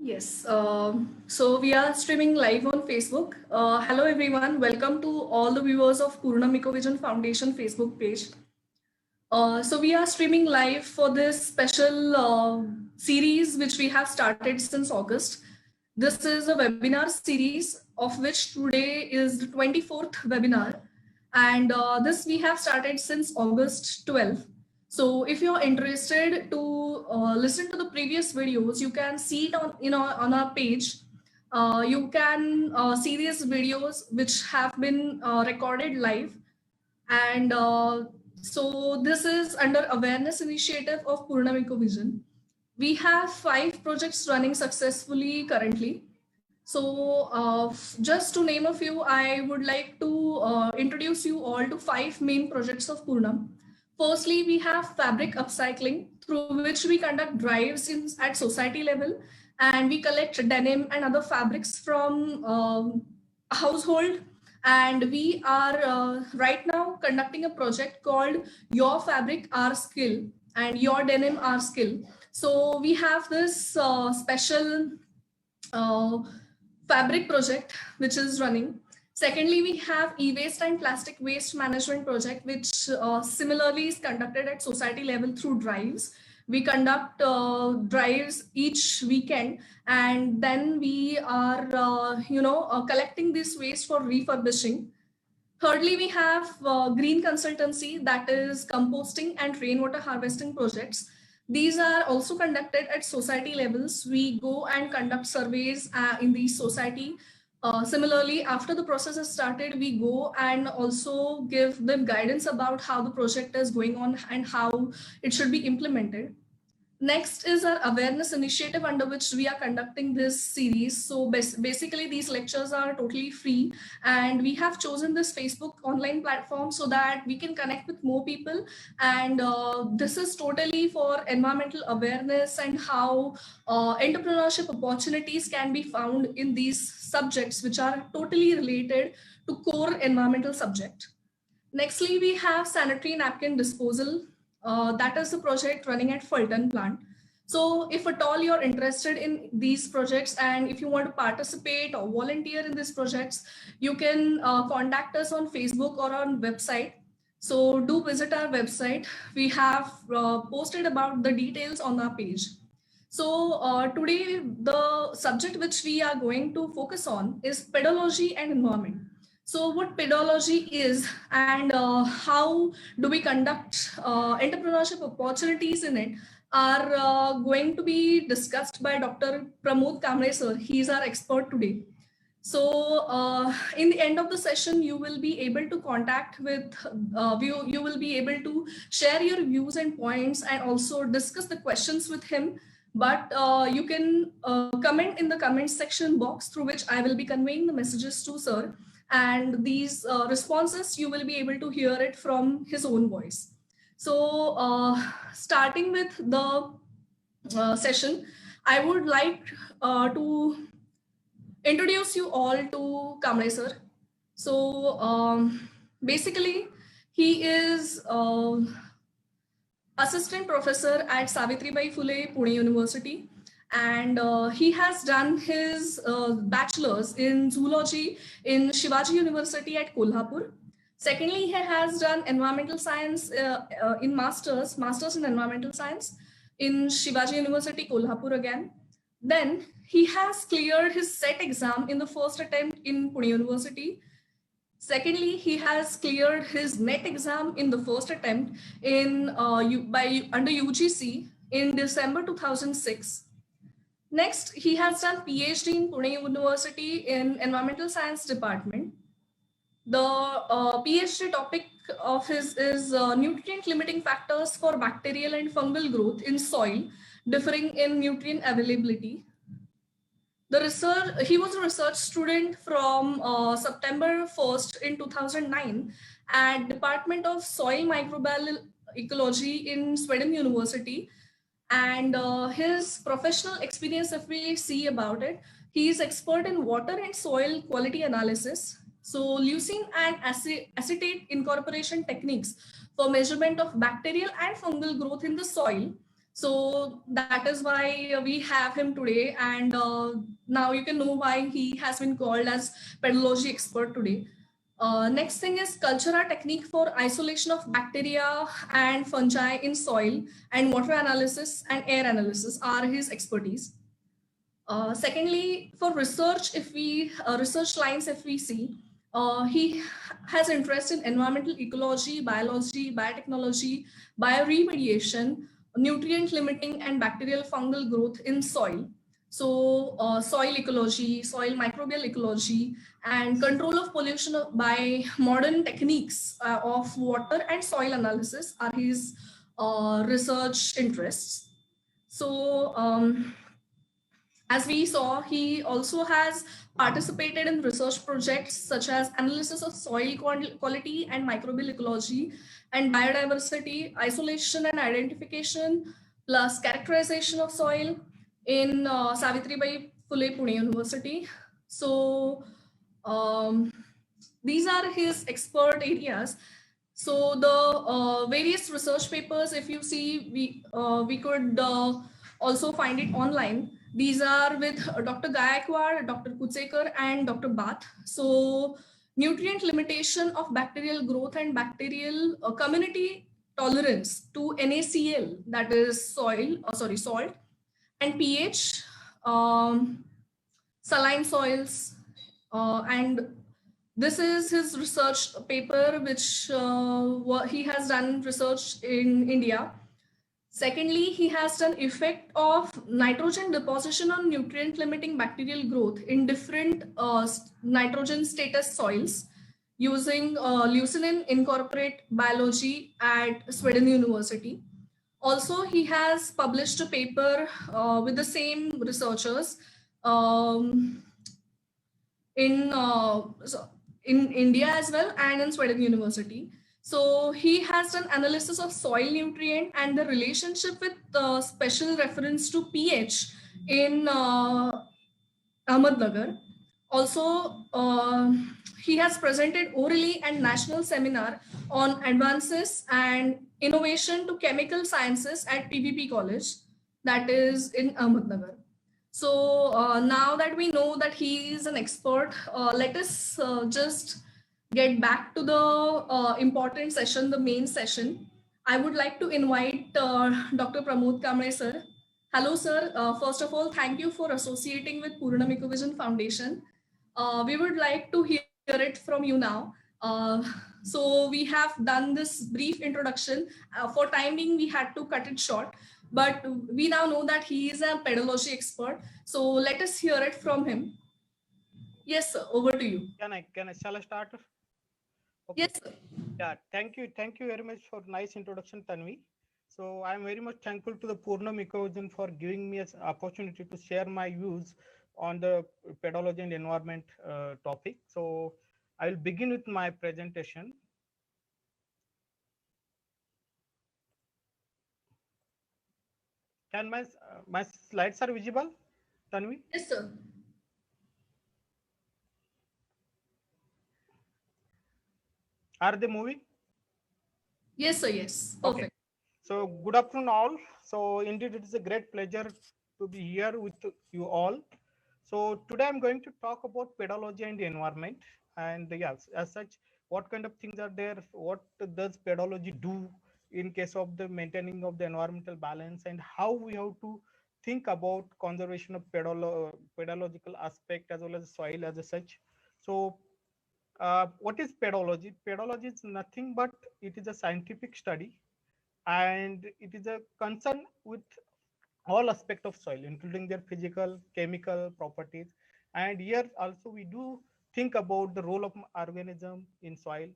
Yes, so we are streaming live on Facebook. Hello everyone, welcome to all the viewers of Purnam Ecovision Foundation Facebook page. So we are streaming live for this special series which we have started since August. This is a webinar series of which today is the 24th webinar, and this we have started since August 12th. So if you're interested to listen to the previous videos, you can see it on our page. You can see these videos which have been recorded live, and so this is under awareness initiative of Purnam Ecovision. We have 5 projects running successfully currently. So just to name a few, I would like to introduce you all to 5 main projects of Purnam. Firstly, we have fabric upcycling, through which we conduct drives at society level, and we collect denim and other fabrics from household. And we are right now conducting a project called Your Fabric, Our Skill, and Your Denim, Our Skill. So we have this special uh, fabric project which is running. Secondly, we have e-waste and plastic waste management project, which similarly is conducted at society level through drives. We conduct drives each weekend, and then we are collecting this waste for refurbishing. Thirdly, we have green consultancy, that is composting and rainwater harvesting projects. These are also conducted at society levels. We go and conduct surveys in the society. Similarly, after the process is started, we go and also give them guidance about how the project is going on and how it should be implemented. Next is our awareness initiative, under which we are conducting this series. So basically these lectures are totally free, and we have chosen this Facebook online platform so that we can connect with more people. And this is totally for environmental awareness and how entrepreneurship opportunities can be found in these subjects, which are totally related to core environmental subject. Nextly, we have sanitary napkin disposal. That is a project running at Fulton plant. So if at all you're interested in these projects and if you want to participate or volunteer in these projects, you can contact us on Facebook or on website. So do visit our website. We have posted about the details on our page. So today, the subject which we are going to focus on is pedology and environment. So what pedology is, and how do we conduct entrepreneurship opportunities in it, are going to be discussed by Dr. Pramod Kamre sir. He is our expert today. So in the end of the session, you will be able to contact with, you will be able to share your views and points and also discuss the questions with him. But you can comment in the comment section box, through which I will be conveying the messages to sir. And these responses, you will be able to hear it from his own voice. So starting with the session, I would like to introduce you all to Kamle sir. So basically, he is assistant professor at Savitribai Phule Pune University, and he has done his bachelor's in zoology in Shivaji University at Kolhapur. Secondly, he has done environmental science in master's in environmental science in Shivaji University, Kolhapur again. Then he has cleared his SET exam in the first attempt in Pune University. Secondly, he has cleared his NET exam in the first attempt in under UGC in December 2006. Next, he has done PhD in Pune University in Environmental Science Department. The PhD topic of his is nutrient limiting factors for bacterial and fungal growth in soil, differing in nutrient availability. He was a research student from September 1st in 2009 at Department of Soil Microbial Ecology in Sweden University. And his professional experience, if we see about it, he is expert in water and soil quality analysis. So leucine and acetate incorporation techniques for measurement of bacterial and fungal growth in the soil. So that is why we have him today, and now you can know why he has been called as pedology expert today. Next thing is cultura technique for isolation of bacteria and fungi in soil, and water analysis and air analysis are his expertise. Secondly, for research, if we research lines, if we see, he has interest in environmental ecology, biology, biotechnology, bioremediation, nutrient limiting, and bacterial fungal growth in soil. So, soil ecology, soil microbial ecology, and control of pollution by modern techniques of water and soil analysis are his research interests. So, as we saw, he also has participated in research projects such as analysis of soil quality and microbial ecology and biodiversity, isolation and identification, plus characterization of soil in Savitribai Phule Pune University. So these are his expert areas. So the various research papers, if you see, we could also find it online. These are with Dr. Gaikwad, Dr. Kutsekar, and Dr. Bath. So nutrient limitation of bacterial growth and bacterial community tolerance to NaCl, that is salt, and pH, um, saline soils, and this is his research paper, which he has done research in India. Secondly, he has done effect of nitrogen deposition on nutrient limiting bacterial growth in different nitrogen status soils using leucinin incorporate biology at Sweden University. Also, he has published a paper with the same researchers um, in in India as well and in Sweden University. So he has done analysis of soil nutrient and the relationship with special reference to pH in Ahmednagar. Also, he has presented orally and national seminar on advances and innovation to chemical sciences at PBP College, that is in Ahmednagar. So now that we know that he is an expert, let us just get back to the important session, the main session. I would like to invite Dr. Pramod Kamre sir. Hello, sir. First of all, thank you for associating with Purna Mikovision Foundation. We would like to hear it from you now. So we have done this brief introduction. For time being, we had to cut it short, but we now know that he is a pedology expert. So let us hear it from him. Yes, sir. Over to you. Shall I start? Okay. Yes, sir. Yeah, thank you very much for nice introduction, Tanvi. So I'm very much thankful to the Purna Mikovijan for giving me an opportunity to share my views on the pedology and environment topic. So I will begin with my presentation. Can my slides are visible, Tanvi? Yes, sir. Are they moving? Yes, sir. Yes. Okay. Perfect. So good afternoon all. So indeed it is a great pleasure to be here with you all. So today I'm going to talk about pedology and the environment, and yes, as such, what kind of things are there, what does pedology do in case of the maintaining of the environmental balance, and how we have to think about conservation of pedological aspect as well as soil as such. So what is pedology? Pedology is nothing but it is a scientific study, and it is a concern with all aspect of soil, including their physical, chemical properties. And here also we do think about the role of organism in soil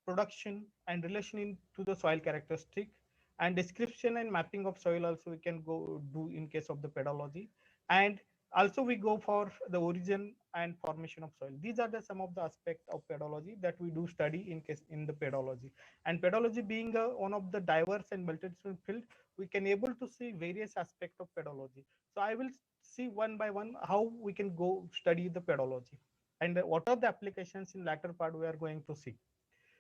production and relation to the soil characteristic, and description and mapping of soil also we can go do in case of the pedology. And also we go for the origin and formation of soil. These are the some of the aspect of pedology that we do study in case in the pedology. And pedology being one of the diverse and multidisciplinary field, we can able to see various aspects of pedology. So I will see one by one how we can go study the pedology and what are the applications in latter part we are going to see.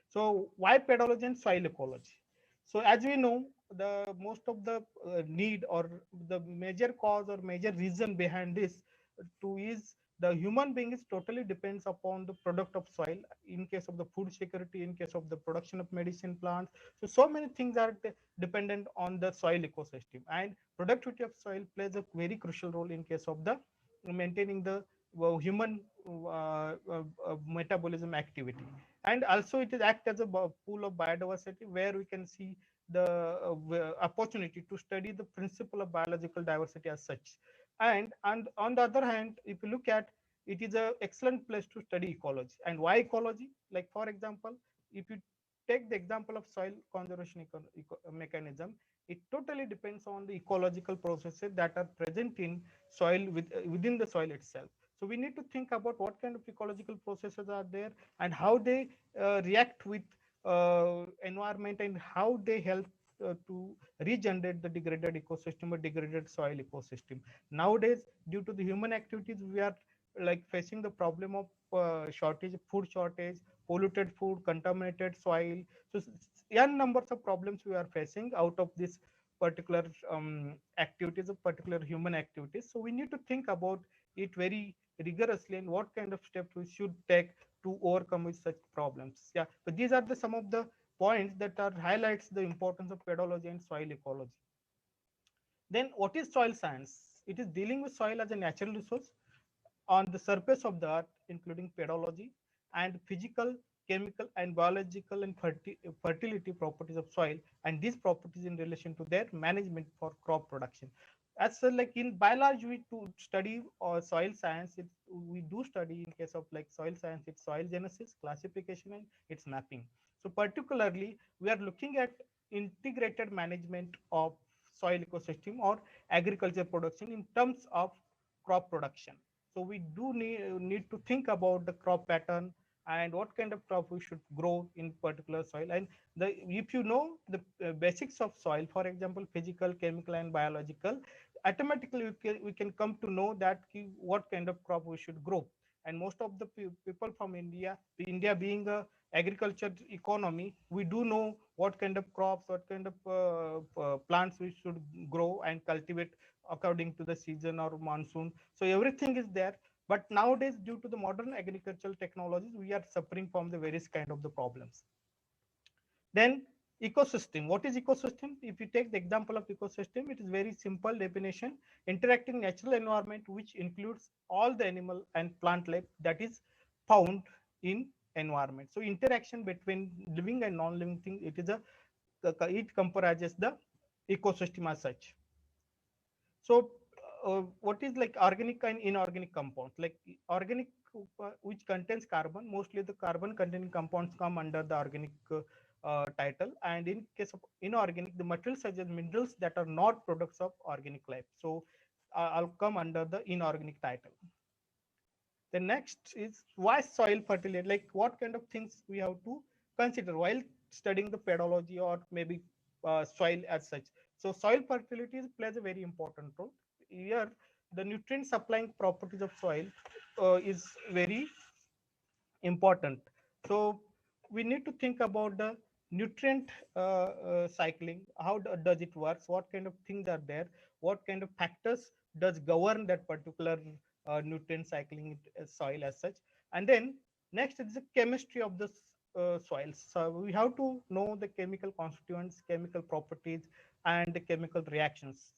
So why pedology and soil ecology? So as we know, the most of the need or the major cause or major reason behind this to is the human being is totally depends upon the product of soil in case of the food security, in case of the production of medicine plants. So many things are dependent on the soil ecosystem, and productivity of soil plays a very crucial role in case of the maintaining the human metabolism activity. And also it is act as a pool of biodiversity where we can see the opportunity to study the principle of biological diversity as such. And on the other hand, if you look at, it is a excellent place to study ecology. And why ecology? Like for example, if you take the example of soil conservation mechanism, it totally depends on the ecological processes that are present in soil within the soil itself. So we need to think about what kind of ecological processes are there and how they react with environment and how they help to regenerate the degraded ecosystem or degraded soil ecosystem. Nowadays, due to the human activities, we are like facing the problem of shortage, food shortage, polluted food, contaminated soil. So n numbers of problems we are facing out of this particular activities of particular human activities. So we need to think about it very rigorously and what kind of steps we should take to overcome with such problems. Yeah, but these are the some of the points that are highlights the importance of pedology and soil ecology. Then what is soil science? It is dealing with soil as a natural resource on the surface of the earth, including pedology and physical, chemical, and biological and fertility properties of soil, and these properties in relation to their management for crop production. As like in biology, we to study soil science, we do study in case of like soil science, it's soil genesis, classification, and its mapping. So particularly, we are looking at integrated management of soil ecosystem or agriculture production in terms of crop production. So we do need to think about the crop pattern and what kind of crop we should grow in particular soil. And the if you know the basics of soil, for example, physical, chemical, and biological, automatically we can come to know that what kind of crop we should grow. And most of the people from India being a agriculture economy, we do know what kind of crops, what kind of plants we should grow and cultivate according to the season or monsoon. So everything is there. But nowadays, due to the modern agricultural technologies, we are suffering from the various kind of the problems. Then ecosystem. What is ecosystem? If you take the example of ecosystem, it is very simple definition: interacting natural environment which includes all the animal and plant life that is found in environment. So interaction between living and non-living thing, it comprises the ecosystem as such. So what is like organic and inorganic compounds? Like organic, which contains carbon, mostly the carbon containing compounds come under the organic title. And in case of inorganic, the materials such as minerals that are not products of organic life, so I'll come under the inorganic title. The next is why soil fertility, like what kind of things we have to consider while studying the pedology or maybe soil as such. So soil fertility plays a very important role. Here, the nutrient supplying properties of soil is very important. So we need to think about the nutrient cycling. How does it work? What kind of things are there? What kind of factors does govern that particular nutrient cycling soil as such? And then next is the chemistry of the soils. So we have to know the chemical constituents, chemical properties, and the chemical reactions,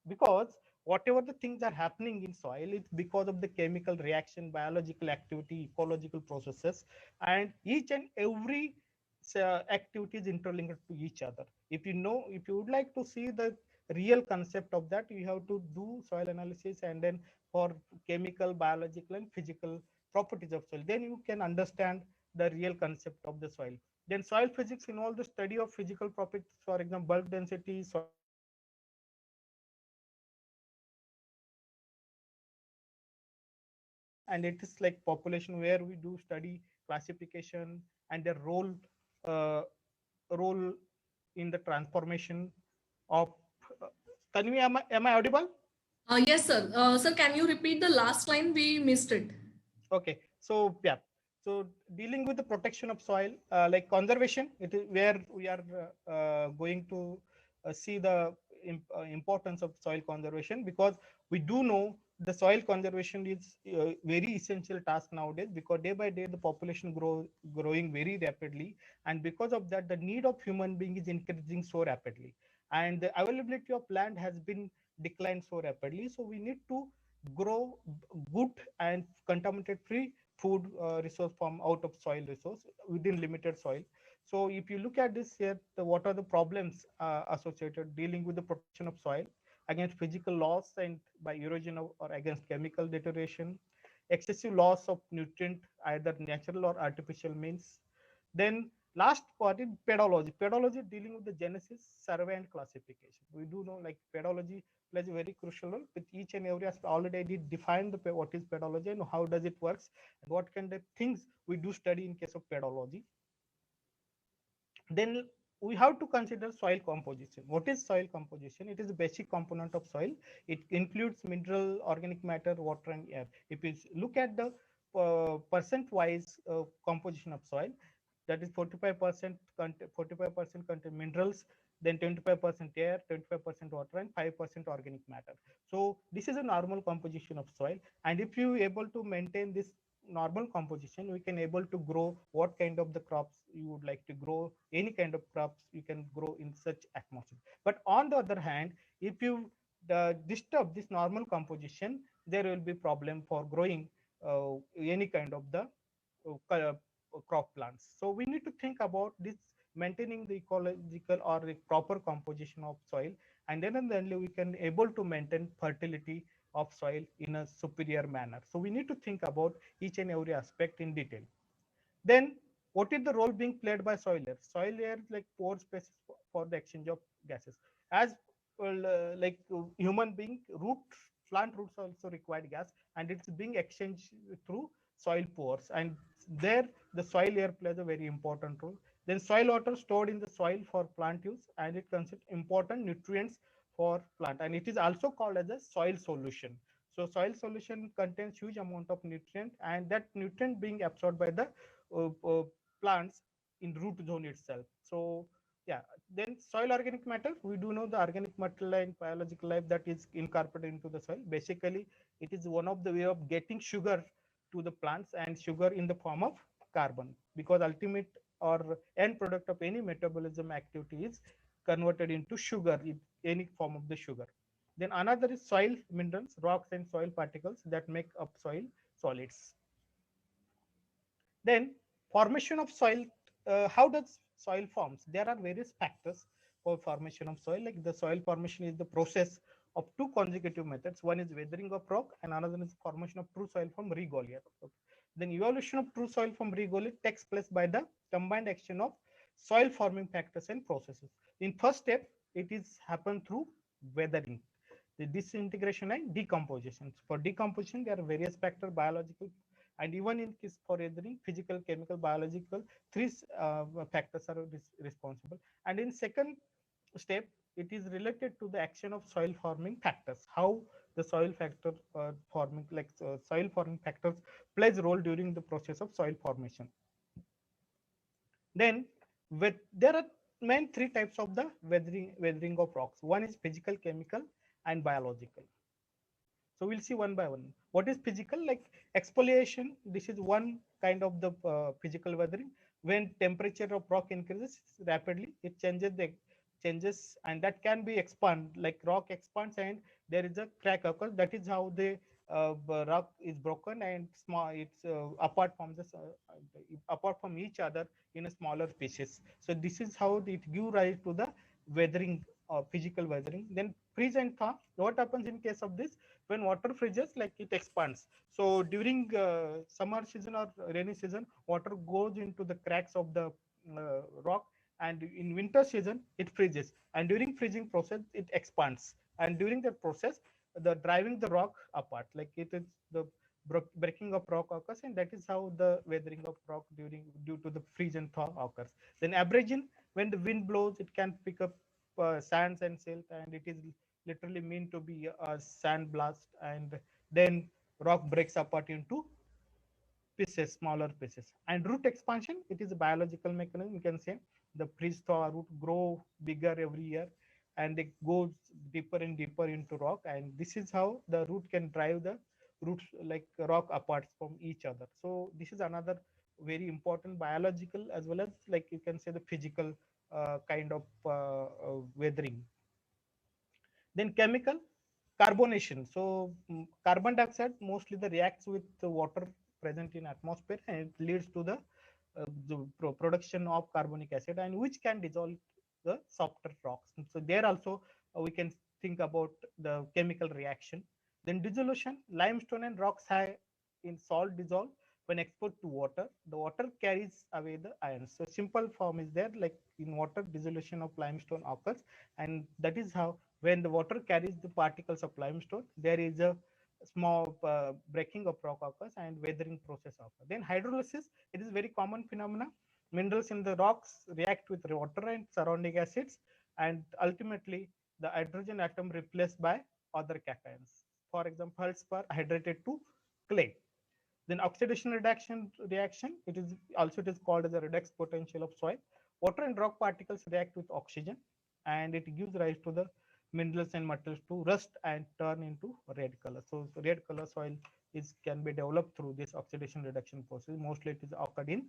because whatever the things are happening in soil, it's because of the chemical reaction, biological activity, ecological processes, and each and every activity is interlinked to each other. If you would like to see the real concept of that, you have to do soil analysis, and then for chemical, biological, and physical properties of soil, then you can understand the real concept of the soil. Then soil physics involves the study of physical properties, for example, bulk density, soil moisture, and it is like population where we do study classification and their uh, role in the transformation of Tanvi, am I audible? Yes, sir. Sir, can you repeat the last line? We missed it. Okay, so yeah, So dealing with the protection of soil, like conservation, it is where we are going to see the importance of soil conservation, because we do know the soil conservation is very essential task nowadays, because day by day the population growing very rapidly, and because of that the need of human being is increasing so rapidly, and the availability of land has been declined so rapidly. So we need to grow good and contaminated free food resource from out of soil resource within limited soil. So if you look at this here, what are the problems associated dealing with the protection of soil against physical loss and by erosion or against chemical deterioration, excessive loss of nutrient, either natural or artificial means. Then last part is pedology. Pedology dealing with the genesis, survey, and classification. We do know like pedology plays a very crucial role with each and every aspect. Already I did define the what is pedology and how does it works and what kind of things we do study in case of pedology. Then we have to consider soil composition. What is soil composition? It is a basic component of soil. It includes mineral, organic matter, water, and air. If you look at the percent wise composition of soil, that is 45% 45% contain minerals, then 25% air, 25% water, and 5% organic matter. So this is a normal composition of soil, and if you able to maintain this normal composition, we can able to grow what kind of the crops you would like to grow. Any kind of crops you can grow in such atmosphere. But on the other hand, if you disturb this normal composition, there will be problem for growing any kind of the crop plants. So we need to think about this, maintaining the ecological or the proper composition of soil, and then and only we can able to maintain fertility of soil in a superior manner. So we need to think about each and every aspect in detail. Then what is the role being played by soil layer? Soil layer is like pore spaces for the exchange of gases. As well, human being, plant roots also required gas, and it's being exchanged through soil pores. And there, the soil layer plays a very important role. Then soil water stored in the soil for plant use, and it consists important nutrients for plant, and it is also called as a soil solution. So soil solution contains huge amount of nutrient, and that nutrient being absorbed by the uh, uh, plants in root zone itself. So yeah, then soil organic matter, we do know the organic matter and biological life that is incorporated into the soil. Basically it is one of the way of getting sugar to the plants, and sugar in the form of carbon, because ultimate or end product of any metabolism activity is converted into sugar in any form of the sugar. Then another is soil minerals, rocks and soil particles that make up soil solids. Then formation of soil, how does soil forms? There are various factors for formation of soil. Like the soil formation is the process of two consecutive methods. One is weathering of rock, and another is formation of true soil from regolith. Okay. Then evolution of true soil from regolith takes place by the combined action of soil forming factors and processes. In first step, it is happen through weathering, the disintegration and decomposition. For decomposition, there are various factors, biological, and even in case for weathering, physical, chemical, biological, three factors are responsible. And in second step, it is related to the action of soil forming factors. How the soil factor forming, like soil forming factors plays a role during the process of soil formation. Then with there are main three types of the weathering of rocks. One is physical, chemical, and biological. So we'll see one by one. What is physical? Like exfoliation. This is one kind of the physical weathering. When temperature of rock increases rapidly, it changes, and that can be expand. Like rock expands, and there is a crack occurs. That is how the rock is broken and small. It's apart from each other in a smaller pieces. So this is how it gives rise to the weathering, physical weathering. Then freeze and thaw. What happens in case of this? When water freezes, like it expands. So during summer season or rainy season, water goes into the cracks of the rock, and in winter season it freezes, and during freezing process it expands, and during that process the driving the rock apart, like it is the breaking of rock occurs, and that is how the weathering of rock due to the freeze and thaw occurs. Then abrasion, when the wind blows, it can pick up sands and silt, and it is literally mean to be a sand blast, and then rock breaks apart into pieces, smaller pieces. And root expansion, it is a biological mechanism. You can say the freeze-thaw root grow bigger every year, and they go deeper and deeper into rock. And this is how the root can drive the roots like rock apart from each other. So this is another very important biological as well as like you can say the physical kind of weathering. Then chemical carbonation. So carbon dioxide mostly the reacts with the water present in atmosphere, and it leads to the production of carbonic acid, and which can dissolve the softer rocks. And so there also we can think about the chemical reaction. Then dissolution, limestone and rocks high in salt dissolve when exposed to water. The water carries away the ions. So simple form is there, like in water dissolution of limestone occurs, and that is how when the water carries the particles of limestone, there is a small breaking of rock occurs and weathering process occurs. Then hydrolysis, it is very common phenomena. Minerals in the rocks react with water and surrounding acids, and ultimately the hydrogen atom replaced by other cations. For example, feldspar hydrated to clay. Then oxidation reaction, it is called as a redox potential of soil. Water and rock particles react with oxygen, and it gives rise to the minerals and metals to rust and turn into red color. So red color soil is can be developed through this oxidation reduction process. Mostly it is occurred in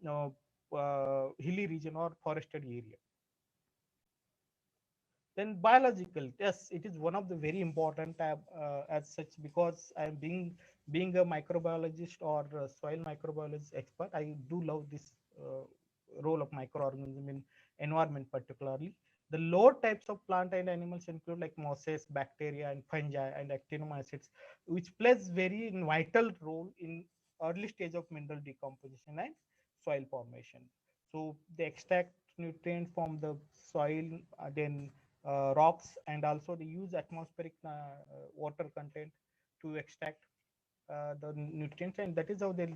uh, hilly region or forested area. Then biological, yes, it is one of the very important as such, because I am being a microbiologist or a soil microbiologist expert. I do love this role of microorganism in environment. Particularly the lower types of plant and animals include like mosses, bacteria and fungi and actinomycetes, which plays very vital role in early stage of mineral decomposition and soil formation. So they extract nutrients from the soil, then rocks, and also they use atmospheric water content to extract the nutrients, and that is how they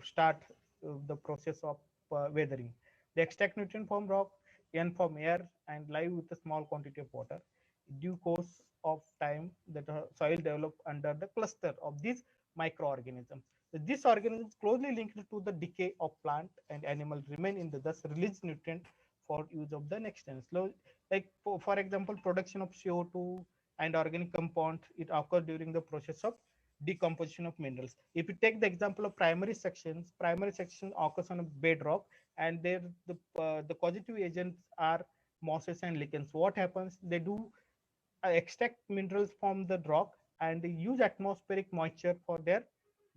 start the process of weathering. They extract nutrient from rock and from air and live with a small quantity of water. Due course of time, the soil develop under the cluster of these microorganisms. This organism is closely linked to the decay of plant and animal remain in the thus release nutrient for use of the next tense. So, like for example, production of CO2 and organic compounds, it occurs during the process of decomposition of minerals. If you take the example of primary section occurs on a bedrock, and there the causative agents are mosses and lichens. What happens? They do extract minerals from the rock and they use atmospheric moisture for their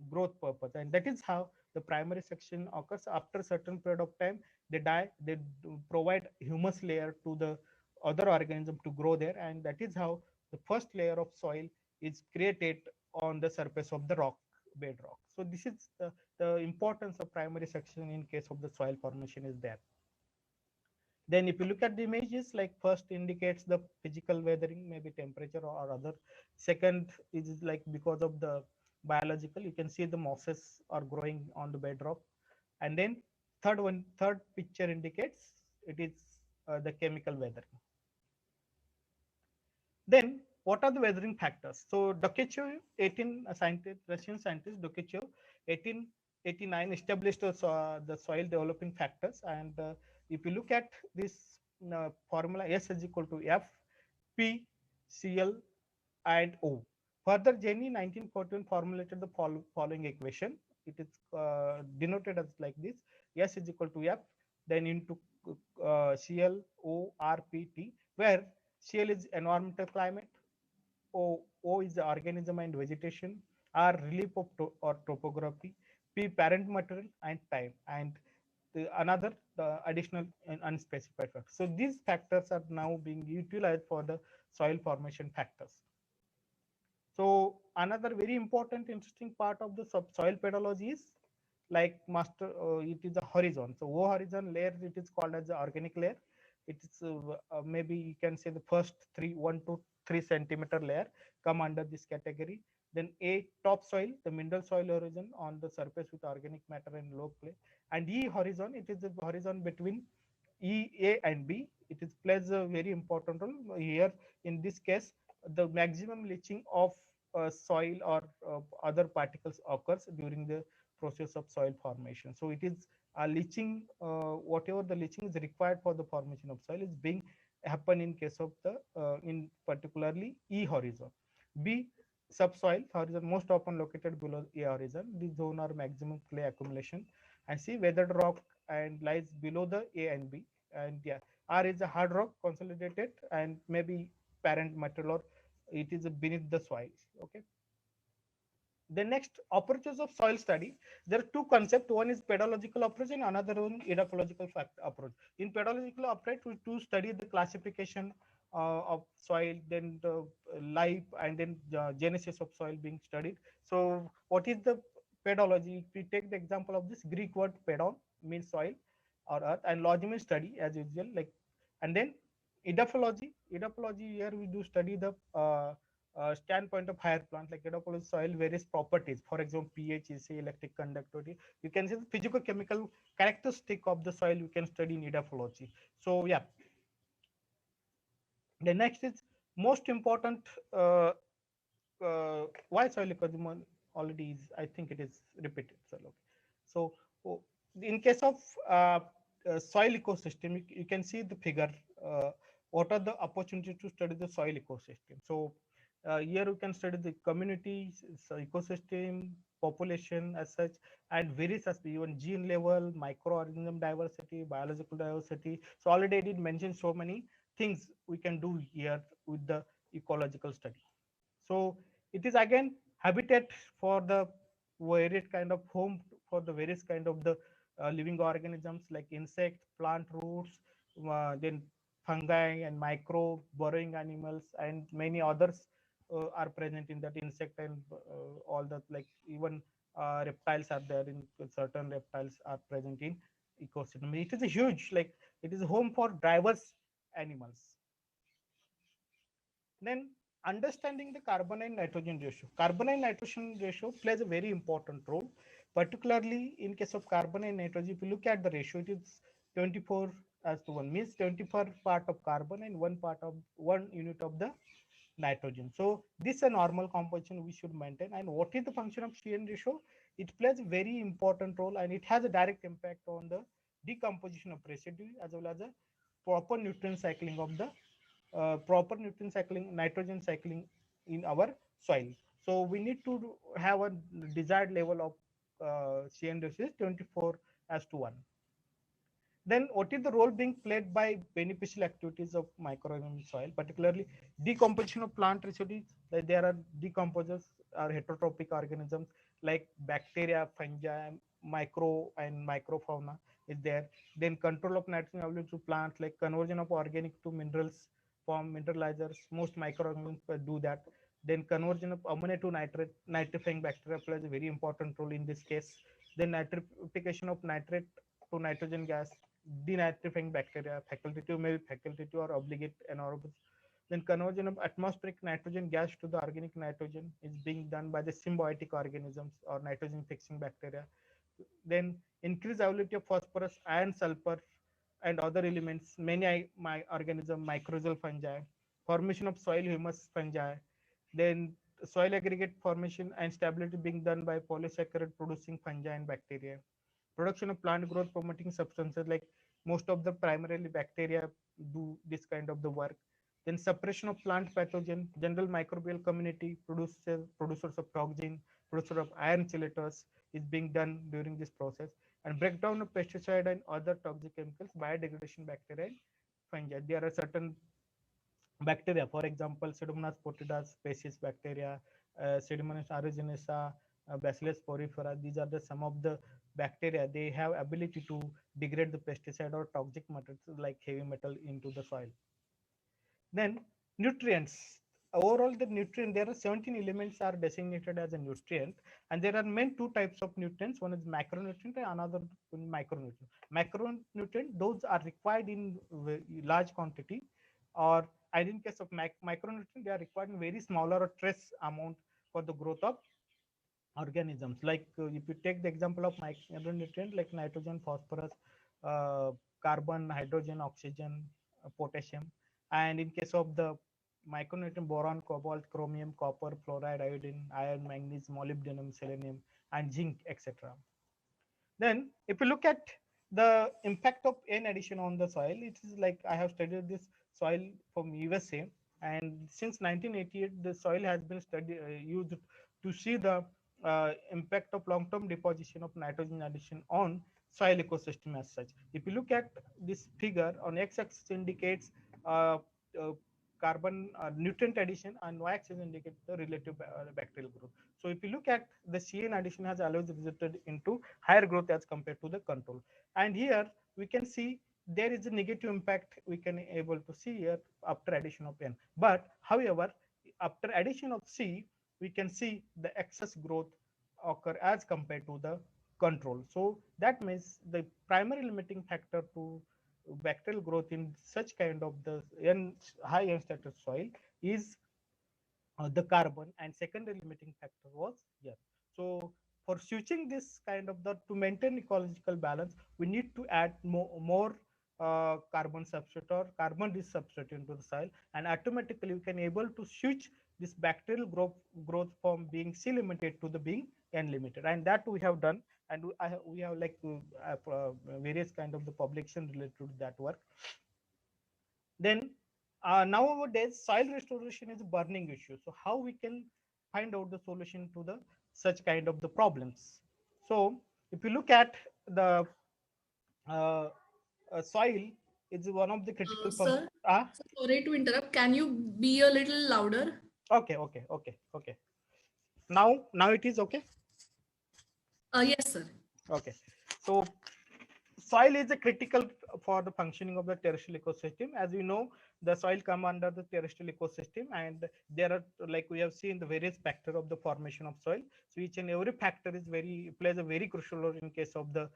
growth purpose, and that is how the primary section occurs. After a certain period of time, they die. They provide humus layer to the other organism to grow there, and that is how the first layer of soil is created on the surface of the rock bedrock. So this is the importance of primary section in case of the soil formation is there. Then if you look at the images, like first indicates the physical weathering, maybe temperature or other. Second is like because of the biological, you can see the mosses are growing on the bedrock. And then third picture indicates it is the chemical weathering. Then what are the weathering factors? So Dokuchev, 18 scientist, Russian scientist Dokuchev, 1889 established the soil developing factors. And if you look at this formula, S is equal to F, P, Cl, and O. Further, Jenny 1941 formulated the following equation. It is denoted as like this: S is equal to F, then into Cl, O, R, P, T, where Cl is environmental climate, O is the organism and vegetation, R relief of or topography, P parent material and time, and another the additional and unspecified factors. So these factors are now being utilized for the soil formation factors. So another very important interesting part of the subsoil pedology is like master it is a horizon. So O horizon layer, it is called as the organic layer. It is maybe you can say the first 1 to 3 centimeter layer come under this category. Then A topsoil, the mineral soil horizon on the surface with organic matter and low clay. And E horizon, it is the horizon between E, A and B. It is plays a very important role here. In this case, the maximum leaching of soil or other particles occurs during the process of soil formation. So it is leaching, whatever the leaching is required for the formation of soil is being happen in case of the in particularly E horizon. B subsoil horizon most often located below A horizon. This zone are maximum clay accumulation, and C weathered rock and lies below the A and B. And yeah, R is a hard rock consolidated and maybe parent material, or it is beneath the soil. Okay. The next approaches of soil study, there are two concepts. One is pedological approach and another one edapological approach. In pedological approach, we to study the classification of soil, then the life, and then genesis of soil being studied. So what is the pedology? If we take the example of this Greek word pedon, means soil or earth, and logy means study as usual, like, and then edapology here we do study the standpoint of higher plant, like edapology soil various properties, for example pH, EC, electric conductivity. You can see the physical chemical characteristic of the soil you can study in edapology. So yeah, the next is most important, why soil ecology already is, I think it is repeated. So okay. So oh, in case of soil ecosystem, you can see the figure, what are the opportunities to study the soil ecosystem. So here you can study the community, so ecosystem, population as such, and various aspects, even gene level, microorganism diversity, biological diversity. So already I did mention so many things we can do here with the ecological study. So it is again habitat for the various kind of home for the various kind of the living organisms like insect, plant roots, then fungi and micro burrowing animals, and many others are present in that insect, and all that, like even reptiles are there, in certain reptiles are present in ecosystem. It is a huge, like, it is a home for diverse animals. Then understanding the carbon and nitrogen ratio. Carbon and nitrogen ratio plays a very important role, particularly in case of carbon and nitrogen. If you look at the ratio, it is 24 as to 1, means 24 part of carbon and 1 unit of the nitrogen. So this is a normal composition we should maintain. And what is the function of CN ratio? It plays a very important role, and it has a direct impact on the decomposition of residue as well as a proper nutrient cycling of the proper nutrient cycling, nitrogen cycling in our soil. So we need to have a desired level of CN ratio 24 as to 1. Then what is the role being played by beneficial activities of microorganism soil, particularly decomposition of plant residues? Like there are decomposers or heterotrophic organisms like bacteria, fungi, micro and microfauna is there. Then control of nitrogen availability to plants, like conversion of organic to minerals from mineralizers. Most microorganisms do that. Then conversion of ammonia to nitrate, nitrifying bacteria plays a very important role in this case. Then nitrification of nitrate to nitrogen gas, denitrifying bacteria, facultative, maybe facultative or obligate anaerobic. Then conversion of atmospheric nitrogen gas to the organic nitrogen is being done by the symbiotic organisms or nitrogen fixing bacteria. Then increase availability of phosphorus, iron, sulfur, and other elements. Many my organism, mycorrhizal fungi, formation of soil humus fungi. Then soil aggregate formation and stability being done by polysaccharide producing fungi and bacteria. Production of plant growth promoting substances, like most of the primarily bacteria do this kind of the work. Then suppression of plant pathogen, general microbial community producers of toxin, producer of iron chelators is being done during this process. And breakdown of pesticide and other toxic chemicals, biodegradation bacteria and fungi. There are certain bacteria, for example Pseudomonas foetida species bacteria, Pseudomonas aeruginosa, Bacillus porifera. These are the some of the bacteria. They have ability to degrade the pesticide or toxic materials like heavy metal into the soil. Then nutrients. Overall, the nutrient, there are 17 elements are designated as a nutrient, and there are main two types of nutrients. One is macronutrient and another micronutrient. Macronutrient, those are required in large quantity, or and in case of micronutrient, they are required in very smaller or trace amount for the growth of organisms. Like if you take the example of micronutrient like nitrogen, phosphorus, uh, carbon, hydrogen, oxygen, potassium. And in case of the micronutrient, boron, cobalt, chromium, copper, fluoride, iodine, iron, manganese, molybdenum, selenium, and zinc, etc. Then if you look at the impact of N addition on the soil, it is like I have studied this soil from USA, and since 1988, the soil has been used to see the impact of long-term deposition of nitrogen addition on soil ecosystem as such. If you look at this figure on x-axis indicates uh, uh, carbon nutrient addition, and y-axis indicates the relative bacterial growth. So if you look at the CN addition has always resulted into higher growth as compared to the control. And here we can see there is a negative impact we can able to see here after addition of N. But however, after addition of C, we can see the excess growth occur as compared to the control. So that means the primary limiting factor to bacterial growth in such kind of the high N status soil is the carbon, and secondary limiting factor was here. So for switching this kind of the to maintain ecological balance, we need to add more carbon substrate or carbon rich substrate into the soil, and automatically we can able to switch this bacterial growth from being C limited to the being N limited, and that we have done. And we have like various kind of the publication related to that work. Then nowadays soil restoration is a burning issue. So how we can find out the solution to the such kind of the problems? So if you look at the uh, soil is one of the critical Sir, ah sorry to interrupt. Can you be a little louder? okay. Now it is okay. Yes, sir. Okay, so soil is a critical for the functioning of the terrestrial ecosystem. As we know, the soil come under the terrestrial ecosystem, and there are, like we have seen, the various factor of the formation of soil. So each and every factor is very plays a very crucial role in case of the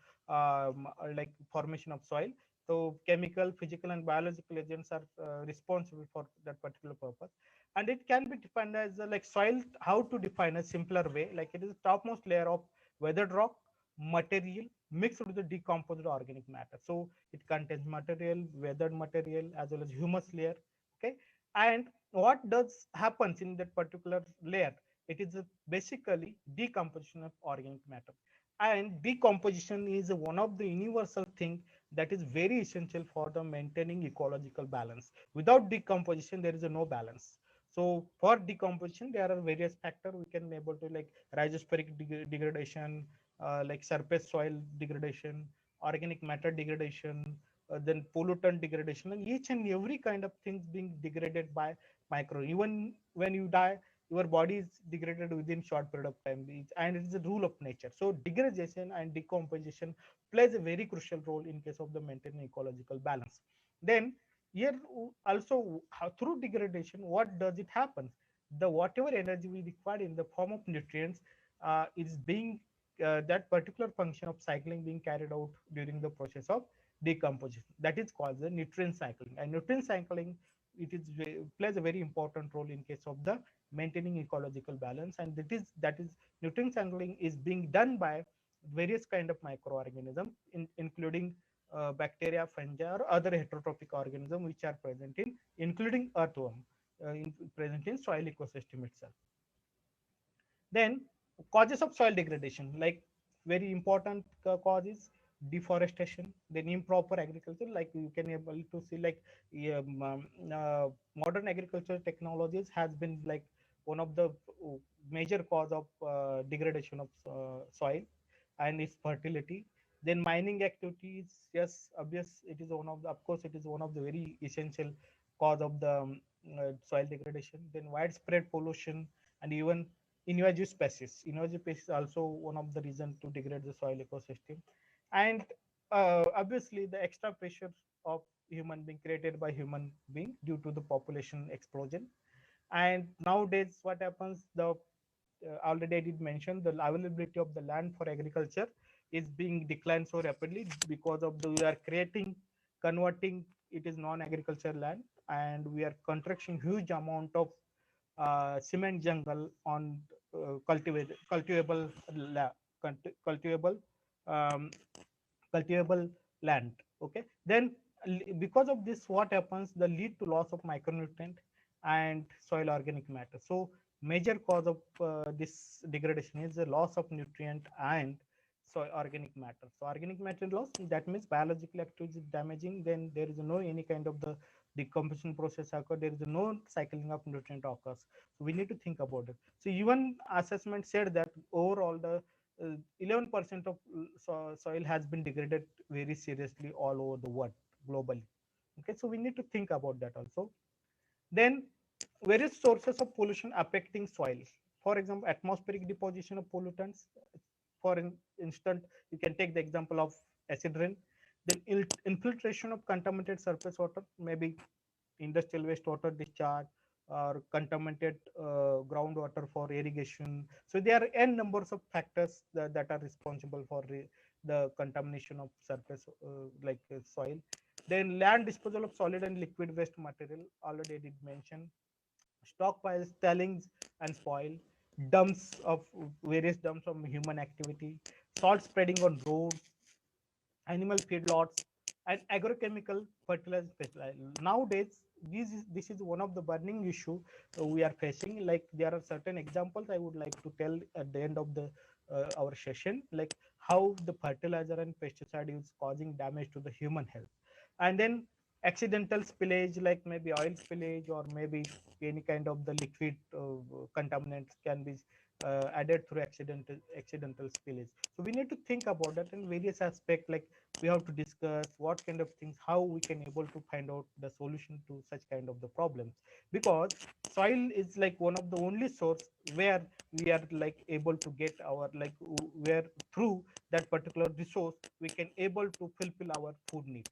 like formation of soil. So chemical, physical, and biological agents are responsible for that particular purpose, and it can be defined as like soil. How to define a simpler way? Like it is the topmost layer of weathered rock material mixed with the decomposed organic matter. So it contains material, weathered material, as well as humus layer. Okay, and what does happens in that particular layer? It is basically decomposition of organic matter, and decomposition is one of the universal thing that is very essential for the maintaining ecological balance. Without decomposition, there is a no balance. So for decomposition, there are various factors we can able to like rhizospheric degradation, like surface soil degradation, organic matter degradation, then pollutant degradation, and each and every kind of things being degraded by micro. Even when you die, your body is degraded within short period of time, and it is a rule of nature. So degradation and decomposition plays a very crucial role in case of the maintaining ecological balance. Then here also through degradation, what does it happen? The whatever energy we require in the form of nutrients is being that particular function of cycling being carried out during the process of decomposition. That is called the nutrient cycling. And nutrient cycling, plays a very important role in case of the maintaining ecological balance. And that is nutrient cycling is being done by various kind of microorganisms, including bacteria, fungi, or other heterotrophic organisms which are present in, including earthworm, present in soil ecosystem itself. Then causes of soil degradation, like very important causes: deforestation, then improper agriculture. Like you can able to see like modern agricultural technologies has been like one of the major cause of degradation of soil and its fertility. Then mining activities, yes, obvious, it is one of the, of course it is one of the very essential cause of the soil degradation. Then widespread pollution, and even invasive species. Invasive species also one of the reasons to degrade the soil ecosystem. And obviously the extra pressure of human being created by human being due to the population explosion. And nowadays what happens, the already I did mention, the availability of the land for agriculture is being declined so rapidly because of the we are creating, converting it is non-agriculture land, and we are constructing huge amount of cement jungle on cultivable cultivable um, cultivable land. Okay, then because of this what happens, the lead to loss of micronutrient and soil organic matter. So major cause of this degradation is the loss of nutrient and soil organic matter. So organic matter loss, that means biologically active is damaging, then there is no any kind of the decomposition process occur, there is no cycling of nutrient occurs. So we need to think about it. So even assessment said that overall the 11% of soil has been degraded very seriously all over the world globally. Okay, so we need to think about that also. Then various sources of pollution affecting soil. For example, atmospheric deposition of pollutants. For instance, you can take the example of acid rain. Then infiltration of contaminated surface water, maybe industrial wastewater discharge or contaminated groundwater for irrigation. So there are n numbers of factors that are responsible for the contamination of surface soil. Then land disposal of solid and liquid waste material, already I did mention. Stockpiles, tailings and spoil, dumps of various dumps of human activity, salt spreading on roads, animal feedlots, and agrochemical fertilizer pesticides. Nowadays, this is one of the burning issue we are facing. Like there are certain examples I would like to tell at the end of the our session, like how the fertilizer and pesticide is causing damage to the human health, and then accidental spillage, like maybe oil spillage or maybe any kind of the liquid contaminants can be added through accidental spillage. So we need to think about that in various aspects, like we have to discuss what kind of things, how we can able to find out the solution to such kind of the problems, because soil is like one of the only source where we are like able to get our like where through that particular resource we can able to fulfill our food need.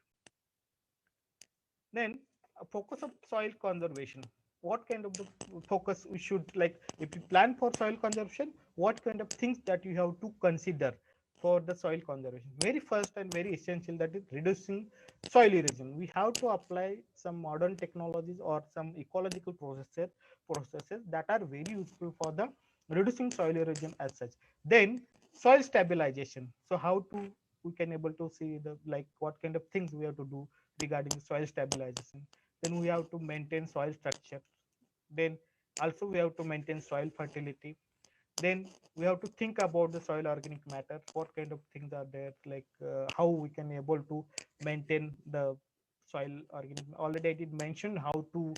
Then a focus of soil conservation. What kind of the focus we should, like if you plan for soil conservation, what kind of things that you have to consider for the soil conservation? Very first and very essential, that is reducing soil erosion. We have to apply some modern technologies or some ecological processes that are very useful for the reducing soil erosion as such. Then soil stabilization. So how to we can able to see the like what kind of things we have to do regarding soil stabilization. Then we have to maintain soil structure. Then also we have to maintain soil fertility. Then we have to think about the soil organic matter. What kind of things are there? Like how we can able to maintain the soil organic. Already I did mention how to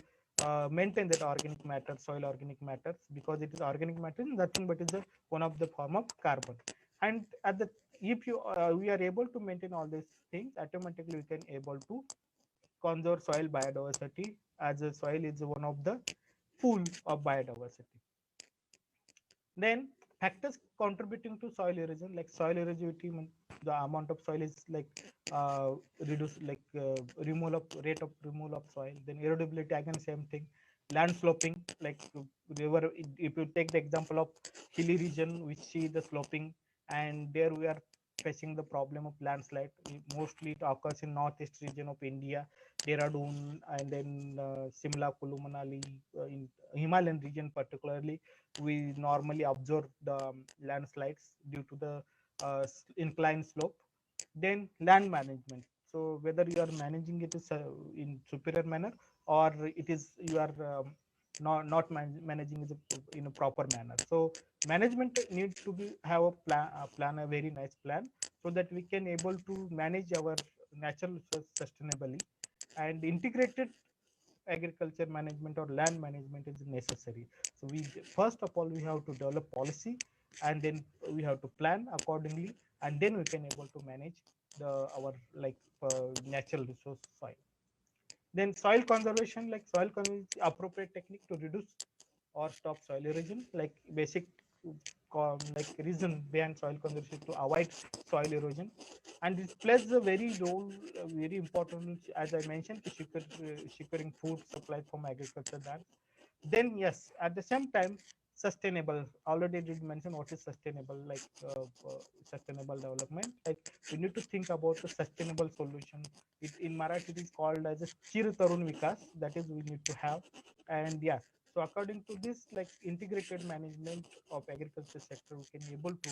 maintain that organic matter, soil organic matters, because it is organic matter, nothing but is a one of the form of carbon. And at the if you we are able to maintain all these things, automatically we can able to conserve soil biodiversity, as the soil is one of the pool of biodiversity. Then factors contributing to soil erosion, like soil erosion, the amount of soil is like reduce, like removal of rate of removal of soil. Then erodibility, again same thing. Land sloping, like river. If you take the example of hilly region, we see the sloping, and there we are facing the problem of landslide. Mostly it occurs in northeast region of India, Dehradun, and then Simla, Kulu, Manali, in Himalayan region particularly we normally observe the landslides due to the inclined slope. Then land management. So whether you are managing it is in superior manner, or it is you are not managing it in a proper manner. So management needs to be have a very nice plan, so that we can able to manage our natural resource sustainably, and integrated agriculture management or land management is necessary. So we first of all we have to develop policy, and then we have to plan accordingly, and then we can able to manage the our like natural resource soil. Then soil conservation, like soil conservation is appropriate technique to reduce or stop soil erosion, like basic like reason behind soil conservation to avoid soil erosion. And this plays a very role, very important, as I mentioned, to securing food supply from agriculture land. Then yes, at the same time, sustainable, already did mention what is sustainable, like sustainable development, like we need to think about the sustainable solution. In Marathi it is called as a Chir Tarun Vikas, that is we need to have. And yeah, so according to this, like integrated management of agriculture sector, we can able to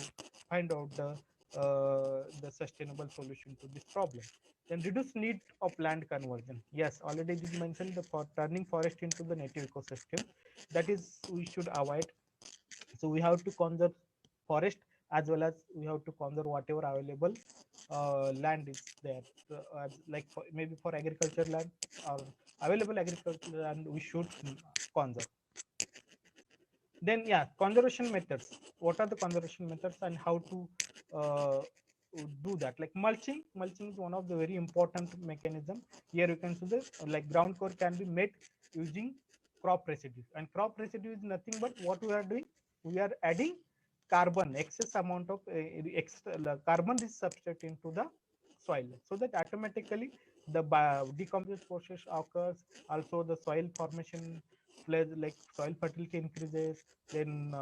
find out the sustainable solution to this problem. Then reduce need of land conversion. Yes, already did mention the for turning forest into the native ecosystem. That is we should avoid. So we have to conserve forest, as well as we have to conserve whatever available land is there, like maybe for agriculture land or available agricultural land we should conserve. Then yeah, conservation methods. What are the conservation methods and how to uh, do that? Like mulching is one of the very important mechanism. Here you can see this, like ground cover can be made using crop residue, and crop residue is nothing but what we are doing, we are adding carbon, excess amount of extra carbon is substituted into the soil, so that automatically the decomposition process occurs. Also the soil formation plays, like soil fertility increases, then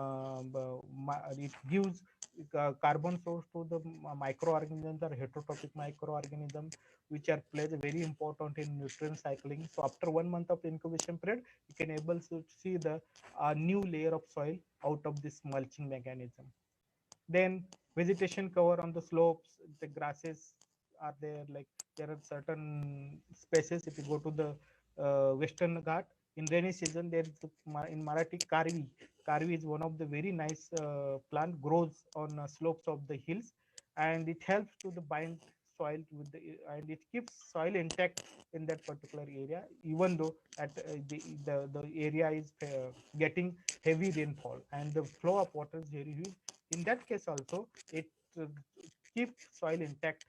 it gives carbon source to the microorganisms or heterotrophic microorganisms, which are plays very important in nutrient cycling. So after 1 month of incubation period, you can able to see the new layer of soil out of this mulching mechanism. Then vegetation cover on the slopes, the grasses are there, like there are certain spaces. If you go to the Western Ghat in rainy season, there is in Marathi karvi. Karvi is one of the very nice plant, grows on slopes of the hills, and it helps to the bind soil with the, and it keeps soil intact in that particular area, even though at the area is getting heavy rainfall and the flow of water is very huge. In that case also, it uh, keeps soil intact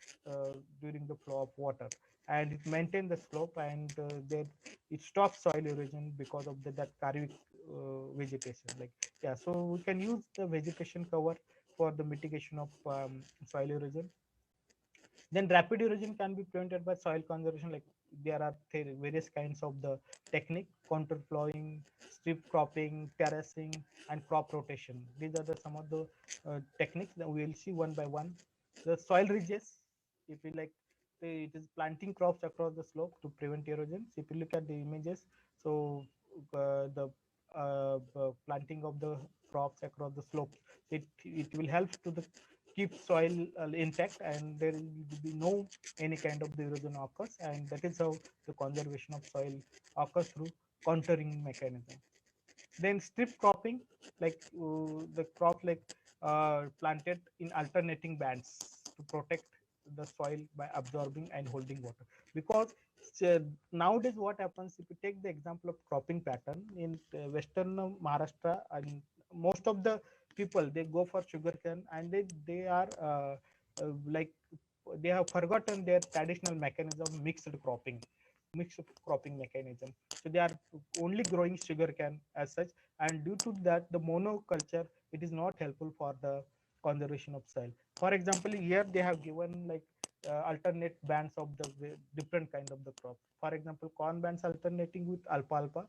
during the flow of water, and it maintains the slope, and then it stops soil erosion because of that karmic vegetation. Like yeah, so we can use the vegetation cover for the mitigation of soil erosion. Then rapid erosion can be prevented by soil conservation. Like there are various kinds of the technique: contour plowing, strip cropping, terracing, and crop rotation. These are the some of the techniques that we will see one by one. The soil ridges, if you like, it is planting crops across the slope to prevent erosion. So if you look at the images, so the planting of the crops across the slopes, it will help to the keep soil intact, and there will be no any kind of the erosion occurs, and that is how the conservation of soil occurs through contouring mechanism. Then strip cropping, like the crop like planted in alternating bands to protect the soil by absorbing and holding water. Because uh, nowadays what happens, if you take the example of cropping pattern in western Maharashtra, and most of the people they go for sugarcane, and they are like they have forgotten their traditional mechanism, mixed cropping mechanism. So they are only growing sugarcane as such, and due to that, the monoculture, it is not helpful for the conservation of soil. For example, here they have given like alternate bands of the different kind of the crop. For example, corn bands alternating with alfalfa,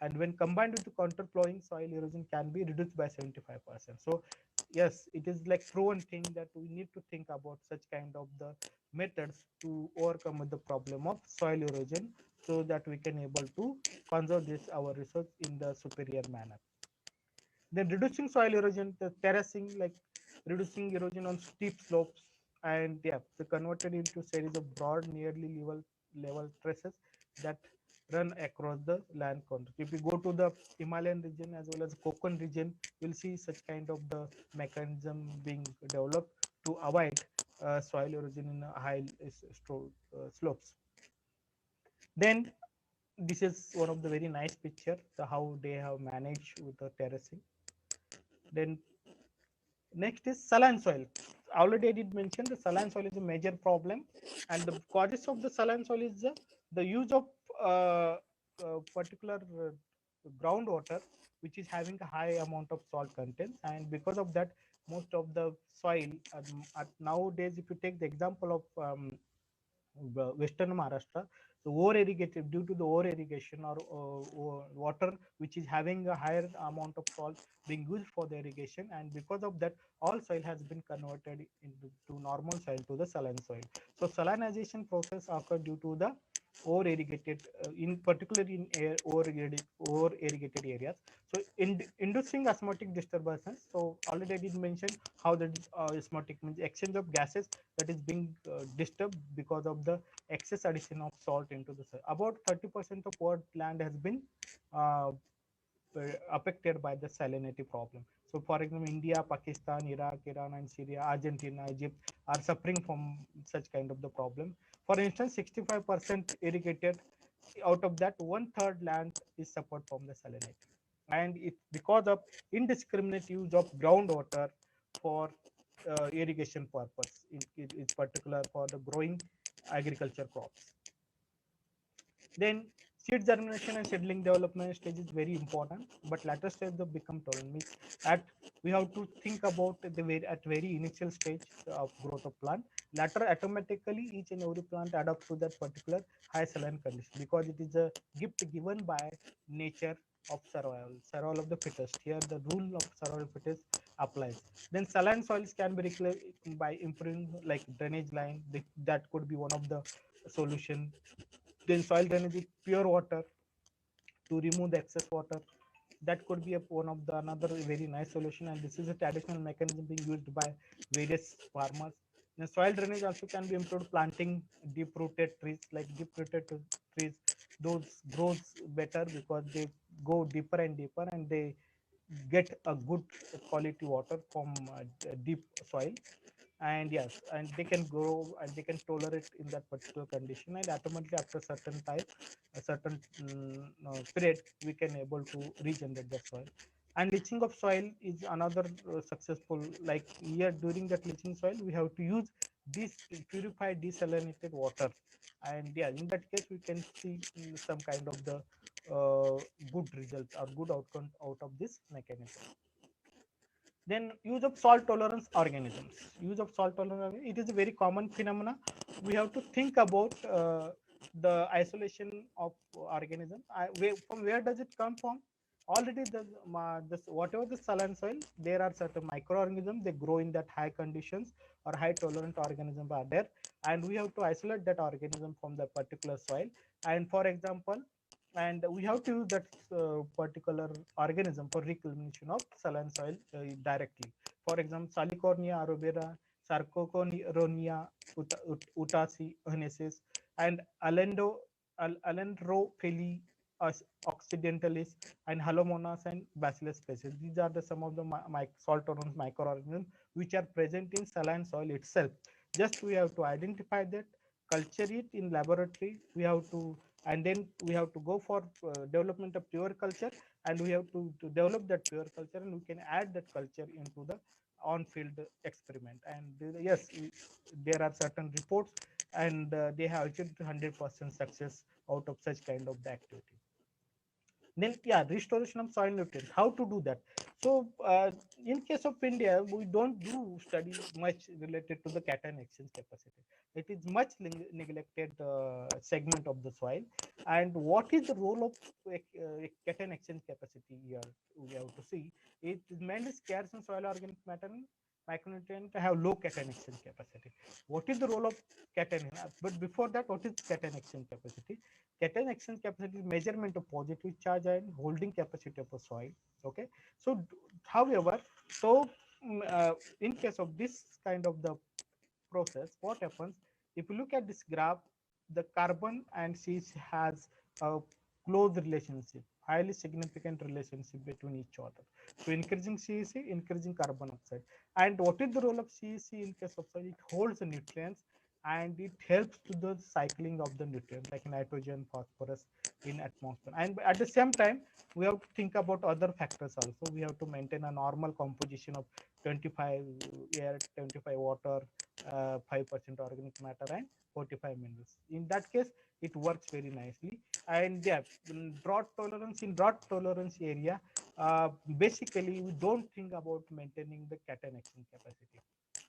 and when combined with the contour plowing, soil erosion can be reduced by 75%. So yes, it is like proven thing that we need to think about such kind of the methods to overcome the problem of soil erosion, so that we can able to conserve this our resource in the superior manner. Then reducing soil erosion, the terracing, like reducing erosion on steep slopes, and yeah, they converted into series of broad, nearly level traces that run across the land contour. If you go to the Himalayan region as well as Konkan region, you'll see such kind of the mechanism being developed to avoid soil erosion in high slopes. Then this is one of the very nice picture, the how they have managed with the terracing. Then next is saline soil. Already I did mention the saline soil is a major problem, and the causes of the saline soil is the use of particular groundwater, which is having a high amount of salt content, and because of that, most of the soil nowadays, if you take the example of Western Maharashtra, the over irrigated, due to the over irrigation or water which is having a higher amount of salt being used for the irrigation, and because of that, all soil has been converted into to normal soil to the saline soil. So salinization process occur due to the over irrigated, in particular in air over irrigated areas. So in inducing osmotic disturbances. So already I did mention how the osmotic means exchange of gases that is being disturbed because of the excess addition of salt into the soil. About 30% of world land has been uh, affected by the salinity problem. So for example, India, Pakistan, Iraq, Iran, and Syria, Argentina, Egypt are suffering from such kind of the problem. For instance, 65% irrigated, out of that one third land is suffered from the salinity. And it's because of indiscriminate use of groundwater for irrigation purpose, in particular for the growing agriculture crops. Then seed germination and seedling development stage is very important, but later stage of become tolerant. At we have to think about the very initial stage of growth of plant. Later automatically each and every plant adapt to that particular high saline condition because it is a gift given by nature of survival of the fittest. Here the rule of survival of fittest applies. Then saline soils can be reclaimed by improving like drainage line. That could be one of the solution. Then soil drainage with pure water to remove the excess water. That could be one of the another very nice solution, and this is a traditional mechanism being used by various farmers. The soil drainage also can be improved planting deep rooted trees. Like deep rooted trees, those grows better because they go deeper and deeper, and they get a good quality water from deep soil. And yes, and they can grow and they can tolerate in that particular condition, and automatically after certain time, a certain period, we can able to regenerate the soil. And leaching of soil is another successful, like here during that leaching soil we have to use this purified desalinated water. And yeah, in that case we can see some kind of the uh, good result or good outcome out of this mechanism. Then use of salt tolerance organisms. Use of salt tolerance, it is a very common phenomena. We have to think about the isolation of organism. From where does it come from? Already this, whatever the saline soil, there are certain microorganisms, they grow in that high conditions or high tolerant organisms are there, and we have to isolate that organism from the particular soil. And for example, and we have to use that particular organism for reclamation of saline soil directly. For example, Salicornia arubera, Sarcopenia utasi hennesis, and Alendrophili occidentalis, and Halomonas and Bacillus species. These are the some of the salt tolerant microorganisms which are present in saline soil itself. Just we have to identify that, culture it in laboratory. We have to, and then we have to go for development of pure culture, and we have to develop that pure culture, and we can add that culture into the on-field experiment. And yes, there are certain reports, and they have achieved 100% success out of such kind of the activity. Then yeah, restoration of soil nutrients, how to do that. So in case of India, we don't do study much related to the cation exchange capacity. It is much neglected segment of the soil. And what is the role of cation exchange capacity here? We have to see it is mainly scarce in soil organic matter and micronutrient have low cation exchange capacity. What is the role of cation? But before that, what is cation exchange capacity? Cation exchange capacity is measurement of positive charge and holding capacity of a soil. Okay. So however, so in case of this kind of the process, what happens, if you look at this graph, the carbon and CC has a close relationship, highly significant relationship between each other. So increasing CEC, increasing carbon oxide. And what is the role of CEC in case of soil? It holds the nutrients and it helps to the cycling of the nutrients like nitrogen, phosphorus in atmosphere. And at the same time, we have to think about other factors also. We have to maintain a normal composition of 25 air, 25 water, 5% organic matter, and 45 minerals. In that case, it works very nicely. And yeah, drought tolerance area, basically we don't think about maintaining the cation exchange capacity.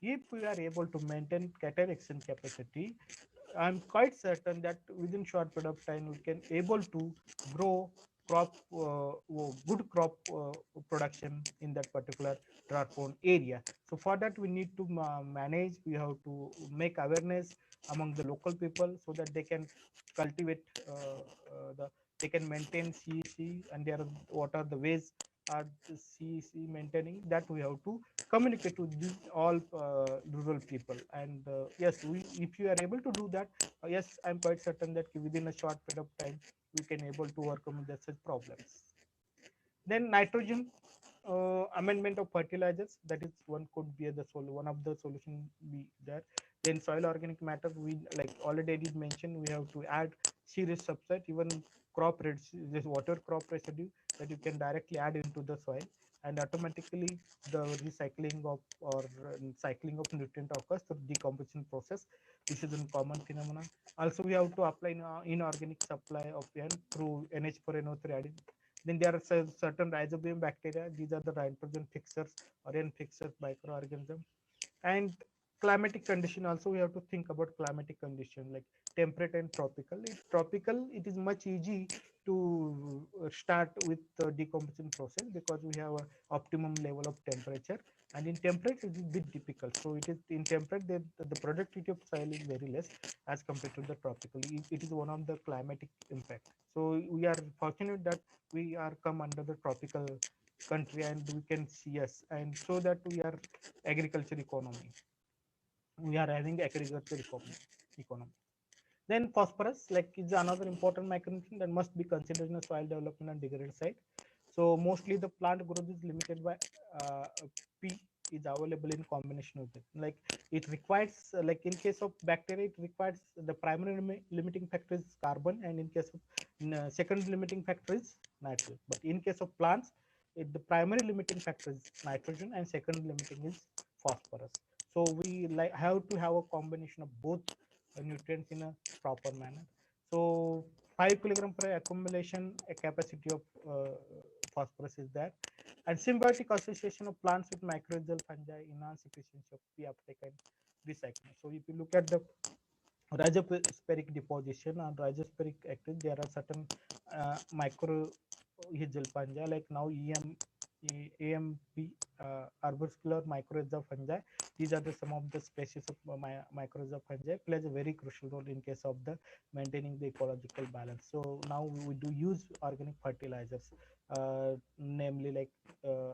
If we are able to maintain cation exchange capacity, I'm quite certain that within short period of time we can able to grow crop, good crop production in that particular drought prone area. So for that we need to manage. We have to make awareness among the local people so that they can cultivate they can maintain CEC, and there are what are the ways are the CEC maintaining, that we have to communicate to these all rural people. And yes, if you are able to do that, yes, I'm quite certain that within a short period of time we can able to overcome such problems. Then nitrogen, amendment of fertilizers, that is one could be one of the solution be there. Then soil organic matter, we like already I did mention, we have to add serious substrate, even this water crop residue that you can directly add into the soil, and automatically the recycling of or cycling of nutrient occurs through decomposition process. This is a common phenomenon. Also, we have to apply inorganic supply of N through NH4NO3 added. Then there are certain rhizobium bacteria. These are the nitrogen fixers or N fixers microorganism. And climatic condition also, we have to think about climatic condition like temperate and tropical. Tropical, it is much easy to start with the decomposition process because we have a optimum level of temperature, and in temperate it is a bit difficult. So it is in temperate the productivity of soil is very less as compared to the tropical. It is one of the climatic impact. So we are fortunate that we are come under the tropical country and we can see us, and so that we are agriculture economy. We are having agriculture economy. Then phosphorus, like, is another important micronutrient that must be considered in the soil development and degraded site. So mostly the plant growth is limited by uh, P is available in combination with it. Like it requires, like in case of bacteria, it requires the primary limiting factor is carbon, and in case of second limiting factor is nitrogen. But in case of plants, the primary limiting factor is nitrogen, and second limiting is phosphorus. So we like have to have a combination of both nutrients in a proper manner. So 5 kilogram per accumulation a capacity of phosphorus is there. And symbiotic association of plants with mycorrhizal fungi enhance efficiency of P uptake and recycling. So if you look at the rhizosporic deposition and rhizosporic activity, there are certain mycorrhizal fungi like now AMP, arbuscular mycorrhiza fungi. These are some of the species of mycorrhiza fungi plays a very crucial role in case of the maintaining the ecological balance. So now we do use organic fertilizers, namely like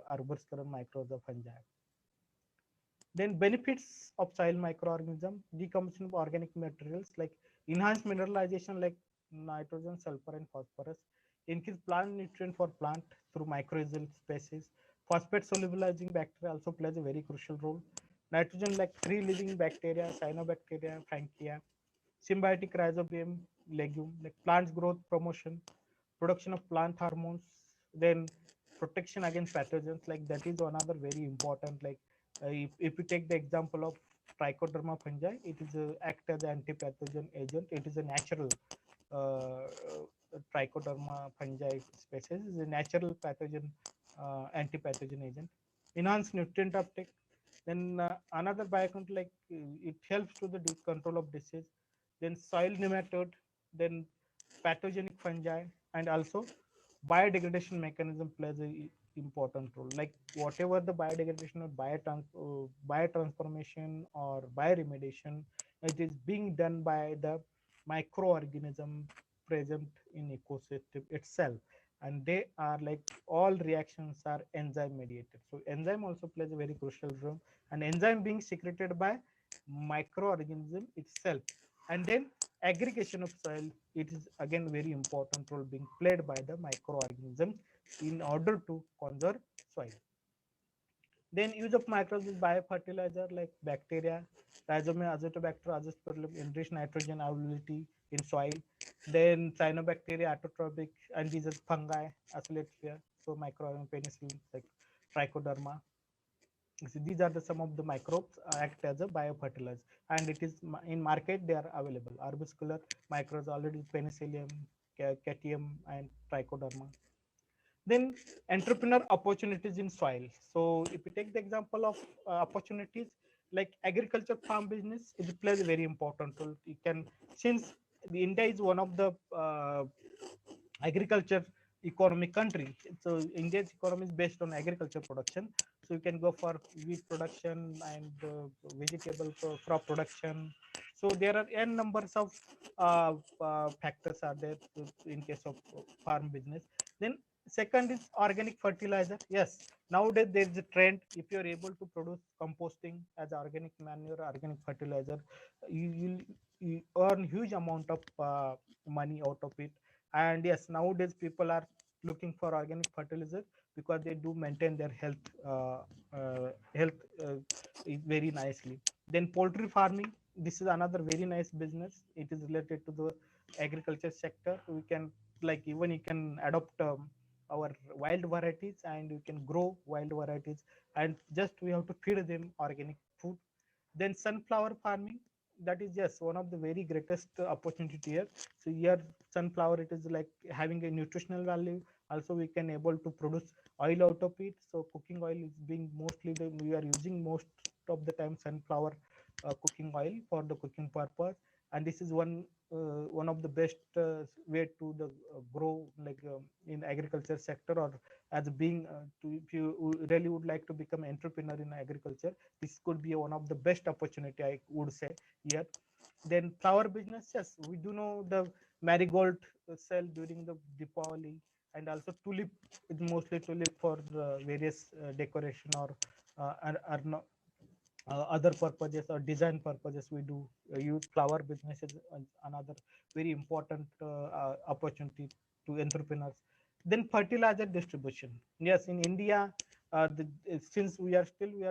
arbuscular mycorrhiza fungi. Then benefits of soil microorganism, decomposition of organic materials like enhanced mineralization like nitrogen, sulfur, and phosphorus, increase plant nutrient for plant through mycorrhizal species. Phosphate solubilizing bacteria also plays a very crucial role. Nitrogen like free living bacteria, cyanobacteria, frankia, symbiotic rhizobium, legume, like plants growth promotion, production of plant hormones, then protection against pathogens, like that is another very important. Like if you take the example of trichoderma fungi, it is act as an antipathogen agent. It is a natural uh, trichoderma fungi species is a natural pathogen antipathogen agent. Enhance nutrient uptake. Then another biocontrol, like it helps to the control of disease. Then soil nematode, then pathogenic fungi, and also biodegradation mechanism plays a important role. Like whatever the biodegradation or biotransformation or bioremediation, it is being done by the microorganism present in ecosystem itself, and they are like all reactions are enzyme mediated. So enzyme also plays a very crucial role, and enzyme being secreted by microorganism itself. And then aggregation of soil, it is again very important role being played by the microorganism in order to conserve soil. Then use of microbes is biofertilizer like bacteria, rhizomia azotobacter azospirillum enrich nitrogen availability in soil. Then cyanobacteria autotrophic, and these are fungi, Acylophyta, so microorganism penicillin like trichoderma. So these are the some of the microbes act as a biofertilizer, and it is in market they are available. Arbuscular microbes already penicillium, catium, and trichoderma. Then entrepreneur opportunities in soil. So if you take the example of opportunities like agriculture farm business, it plays a very important role. You can, since the India is one of the agriculture economic country, so India's economy is based on agriculture production. So you can go for wheat production and vegetable crop production. So there are n numbers of factors are there in case of farm business. Then second is organic fertilizer. Yes, nowadays there is a trend. If you are able to produce composting as organic manure, organic fertilizer, you earn huge amount of money out of it. And yes, nowadays people are looking for organic fertilizer because they do maintain their health very nicely. Then poultry farming, this is another very nice business. It is related to the agriculture sector. We can, like, even you can adopt our wild varieties, and you can grow wild varieties, and just we have to feed them organic food. Then sunflower farming, that is just one of the very greatest opportunity here. So here sunflower, it is like having a nutritional value. Also we can able to produce oil out of it. So cooking oil is being mostly we are using most of the time sunflower cooking oil for the cooking purpose. And this is one of the best way to the grow, like in agriculture sector, or as being if you really would like to become entrepreneur in agriculture, this could be one of the best opportunity, I would say here. Then flower business, yes, we do know the marigold sell during the Deepavali, and also tulip is mostly tulip for various decoration or no, other purposes or design purposes. We do use flower businesses, another very important opportunity to entrepreneurs. Then fertilizer distribution, yes, in India, since we are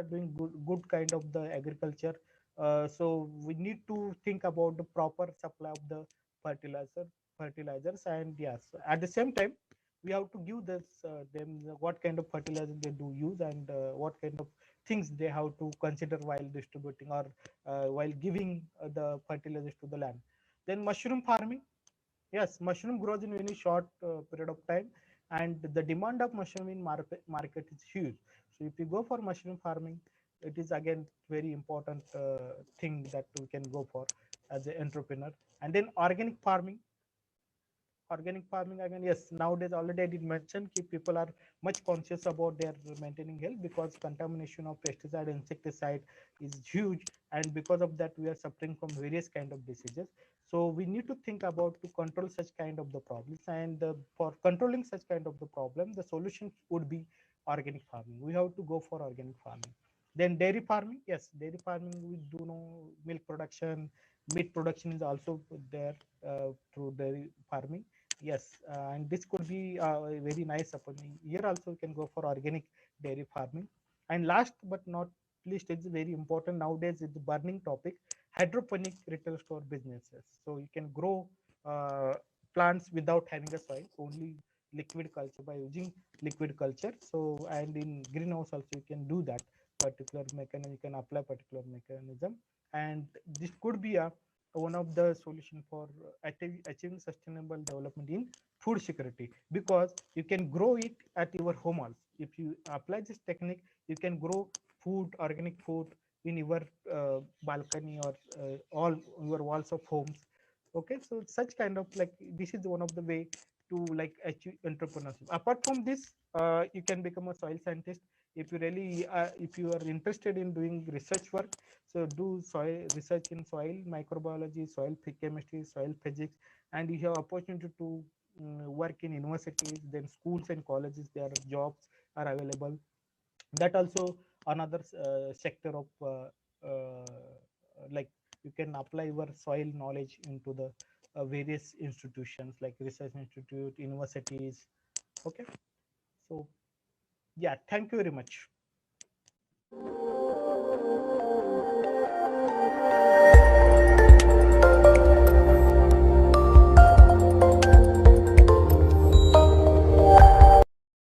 doing good kind of the agriculture, so we need to think about the proper supply of the fertilizers. And yes, at the same time we have to give this them what kind of fertilizer they do use, and what kind of things they have to consider while distributing or while giving the fertilizers to the land. Then mushroom farming, yes, mushroom grows in very short period of time, and the demand of mushroom in market is huge. So if you go for mushroom farming, it is again very important thing that we can go for as an entrepreneur. And then organic farming, again, yes, nowadays already I did mention ki people are much conscious about their maintaining health, because contamination of pesticide insecticide is huge, and because of that we are suffering from various kind of diseases. So we need to think about to control such kind of the problems, and for controlling such kind of the problem, the solution would be organic farming. We have to go for organic farming. Then dairy farming, yes, dairy farming, we do know milk production, meat production is also there through dairy farming. Yes, and this could be a very nice opportunity. Here also you can go for organic dairy farming. And last but not least, it's very important nowadays, it's a burning topic, hydroponic retail store businesses. So you can grow uh, plants without having a soil, only liquid culture, by using liquid culture. So, and in greenhouse also you can do that particular mechanism, you can apply particular mechanism, and this could be a one of the solution for achieving sustainable development in food security, because you can grow it at your home also. If you apply this technique, you can grow food, organic food, in your balcony or all your walls of homes. Okay, so such kind of, like, this is one of the way to like achieve entrepreneurship. Apart from this, you can become a soil scientist if you really if you are interested in doing research work. So do soil research in soil microbiology, soil chemistry, soil physics, and you have opportunity to work in universities, then schools and colleges. There are jobs are available. That also another sector of like, you can apply your soil knowledge into the various institutions like research institute, universities. Okay, so yeah, thank you very much.